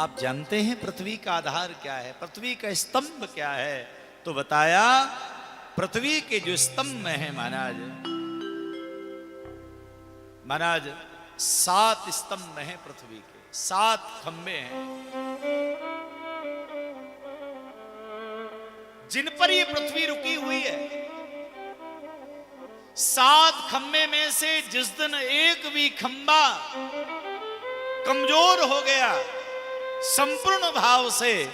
आप जानते हैं पृथ्वी का आधार क्या है, पृथ्वी का स्तंभ क्या है? तो बताया पृथ्वी के जो स्तंभ हैं महाराज 7 स्तंभ हैं पृथ्वी के, 7 खंबे हैं जिन पर ये पृथ्वी रुकी हुई है। 7 खंबे में से जिस दिन एक भी खंबा कमजोर हो गया संपूर्ण भाव से,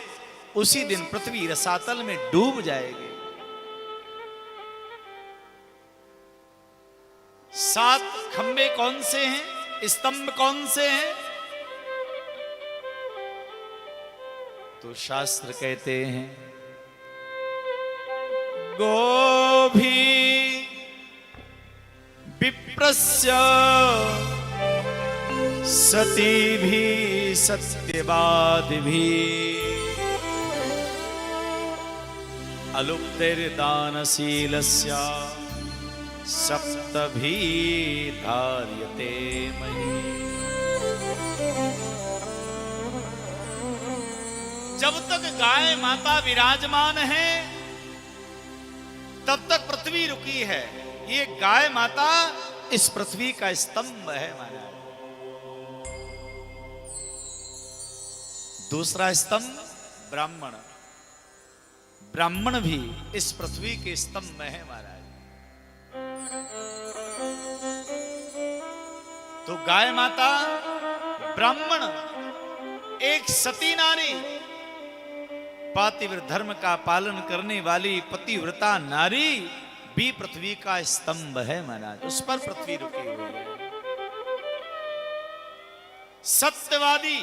उसी दिन पृथ्वी रसातल में डूब जाएगी। 7 खंबे कौन से हैं, स्तंभ कौन से हैं? तो शास्त्र कहते हैं गोभी विप्रस्य सती भी सत्यवाद भी अलुप्तिर्दानशीलस्य सप्तभी धार्यते मयि। जब तक गाय माता विराजमान है तब तक पृथ्वी रुकी है। ये गाय माता इस पृथ्वी का स्तंभ है महाराज। दूसरा स्तंभ ब्राह्मण, ब्राह्मण भी इस पृथ्वी के स्तंभ है महाराज। तो गाय माता, ब्राह्मण, एक सती नारी, पातिव्रत धर्म का पालन करने वाली पतिव्रता नारी भी पृथ्वी का स्तंभ है महाराज। उस पर पृथ्वी रुकी हुई है। सत्यवादी,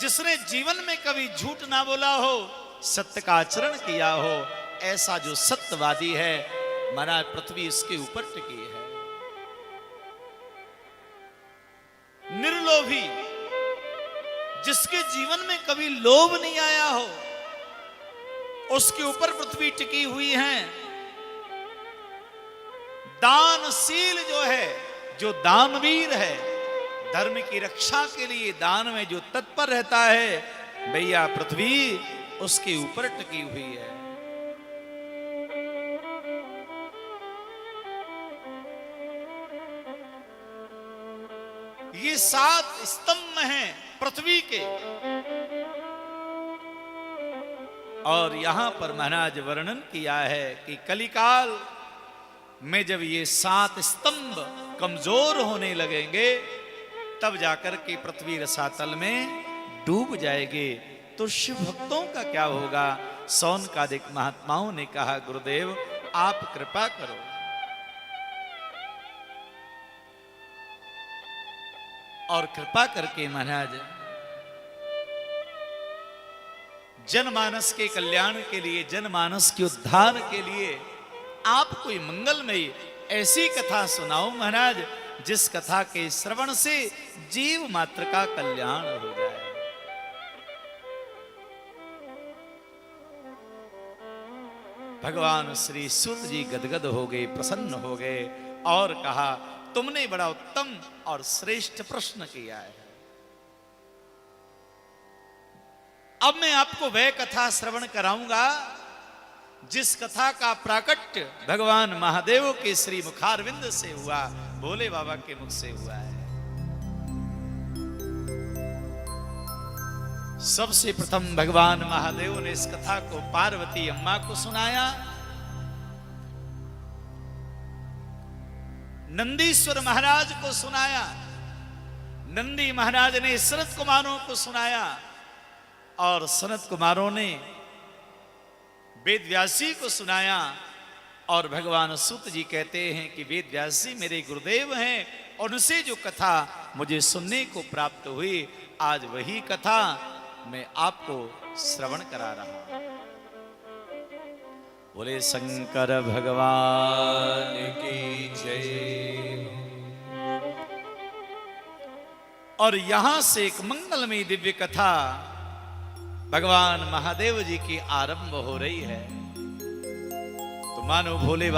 जिसने जीवन में कभी झूठ ना बोला हो, सत्य का आचरण किया हो, ऐसा जो सत्यवादी है महाराज पृथ्वी इसके ऊपर टिकी है। निर्लोभी, जिसके जीवन में कभी लोभ नहीं आया हो, उसके ऊपर पृथ्वी टिकी हुई है। दानशील जो है, जो दानवीर है, धर्म की रक्षा के लिए दान में जो तत्पर रहता है, भैया पृथ्वी उसके ऊपर टिकी हुई है। ये 7 स्तंभ हैं पृथ्वी के। और यहां पर महाराज वर्णन किया है कि कलिकाल में जब ये 7 स्तंभ कमजोर होने लगेंगे तब जाकर के पृथ्वी रसातल में डूब जाएगी। तो शिव भक्तों का क्या होगा? सौनकादिक महात्माओं ने कहा गुरुदेव आप कृपा करो। और कृपा करके महाराज जनमानस के कल्याण के लिए, जनमानस के उद्धार के लिए आप कोई मंगलमयी ऐसी कथा सुनाओ महाराज, जिस कथा के श्रवण से जीव मात्र का कल्याण हो जाए। भगवान श्री सूत जी गदगद हो गए, प्रसन्न हो गए और कहा तुमने बड़ा उत्तम और श्रेष्ठ प्रश्न किया है। अब मैं आपको वह कथा श्रवण कराऊंगा जिस कथा का प्राकट्य भगवान महादेव के श्री मुखारविंद से हुआ, भोले बाबा के मुख से हुआ है। सबसे प्रथम भगवान महादेव ने इस कथा को पार्वती अम्मा को सुनाया। नंदीश्वर महाराज को सुनाया, नंदी महाराज ने सनत कुमारों को सुनाया और सनत कुमारों ने वेद व्यासी को सुनाया। और भगवान सूत जी कहते हैं कि वेद व्यासी मेरे गुरुदेव हैं, उनसे जो कथा मुझे सुनने को प्राप्त हुई, आज वही कथा मैं आपको श्रवण करा रहा हूं। बोले शंकर भगवान की जय। और यहां से एक मंगलमयी दिव्य कथा भगवान महादेव जी की आरंभ हो रही है। तो मानो भोले